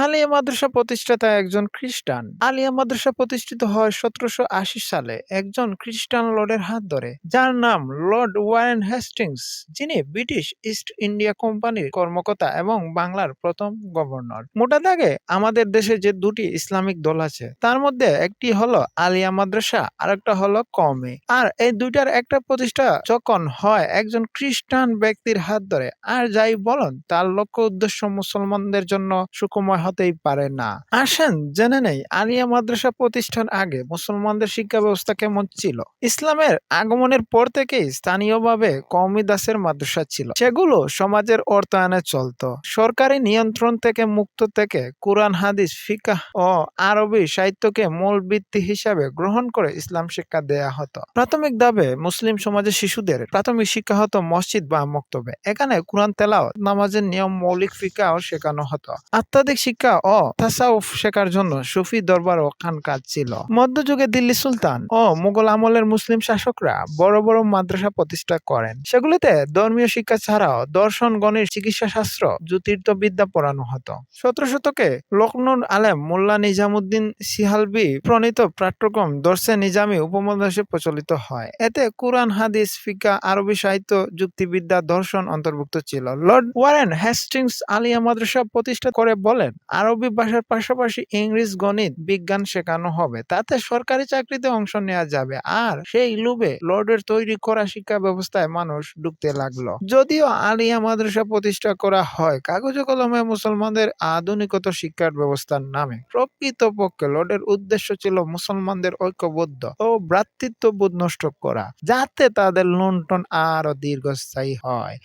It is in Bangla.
আলিয়া মাদ্রাসা প্রতিষ্ঠাতা একজন খ্রিস্টান। আলিয়া মাদ্রাসা প্রতিষ্ঠিত হয় ১৭৮০ সালে একজন খ্রিস্টান লর্ডের হাত ধরে, যার নাম লর্ড ওয়ারেন হেস্টিংস, যিনি ব্রিটিশ ইস্ট ইন্ডিয়া কোম্পানির কর্মকর্তা এবং বাংলার প্রথম গভর্নর। মোটা দাগে আমাদের দেশে যে দুটি ইসলামিক দল আছে তার মধ্যে একটি হলো আলিয়া মাদ্রাসা আর একটা হলো কওমি। আর এই দুইটার একটা প্রতিষ্ঠা যখন হয় একজন খ্রিস্টান ব্যক্তির হাত ধরে, আর যাই বলুন তার লক্ষ্য উদ্দেশ্য মুসলমানদের জন্য সুখময় হতেই পারে না। আসেন জেনে নেই আলিয়া মাদ্রাসা প্রতিষ্ঠার আগে মুসলমানদের শিক্ষা ব্যবস্থা কেমন ছিল। ইসলামের আগমনের পর থেকেই স্থানীয়ভাবে কওমি দাসের মাদ্রাসা ছিল, সেগুলো সমাজের অর্থায়নে চলতো। সরকারি নিয়ন্ত্রণ থেকে মুক্ত থেকে কুরআন, হাদিস, ফিকহ ও আরবি সাহিত্যকে মূল ভিত্তি হিসাবে গ্রহণ করে ইসলাম শিক্ষা দেয়া হতো। প্রাথমিক ধাপে মুসলিম সমাজের শিশুদের প্রাথমিক শিক্ষা হতো মসজিদ বা মক্তবে। এখানে কুরআন তেলাওয়াত, নামাজের নিয়ম, মৌলিক ফিকহ শেখানো হতো। আধ্যাত্মিক শিক্ষা ও তাসাউফ শেখার জন্য সুফি দরবার ও খানকাত ছিল। মধ্যযুগে দিল্লি সুলতান ও মুঘল আমলের মুসলিম শাসকরা বড় বড় মাদ্রাসা প্রতিষ্ঠা করেন। সেগুলিতে ধর্মীয় শিক্ষা ছাড়াও দর্শন, গণিত, চিকিৎসা শাস্ত্র, জ্যোতির্বিদ্যা পড়ানো হতো। ১৭ শতকে লখনৌর আলেম মোল্লা নিজামুদ্দিন সিহালবি প্রণীত পাঠ্যক্রম দর্সে নিজামী উপমহাদেশে প্রচলিত হয়। এতে কুরআন, হাদিস, ফিকহ, আরবি সাহিত্য, যুক্তিবিদ্যা, দর্শন অন্তর্ভুক্ত ছিল। লর্ড ওয়ারেন হেস্টিংস আলিয়া মাদ্রাসা প্রতিষ্ঠা করে বলেন, আরবি ভাষার পাশাপাশি ইংরেজি, গণিত, বিজ্ঞান শেখানো হবে, তাতে সরকারি চাকরিতে অংশ নেওয়া যাবে। আর সেই লোভে লর্ডের তৈরি করা শিক্ষা ব্যবস্থায় মানুষ ঢুকতে লাগলো। যদিও আলিয়া মাদ্রাসা প্রতিষ্ঠা করা হয় কাগজে কলমে মুসলমানদের আধুনিকত শিক্ষার ব্যবস্থার নামে, প্রকৃতপক্ষে লর্ডের উদ্দেশ্য ছিল মুসলমানদের ঐক্যবদ্ধ ও ভ্রাতৃত্ববোধ নষ্ট করা, যাতে তাদের লুণ্ঠন আরো দীর্ঘস্থায়ী হয়।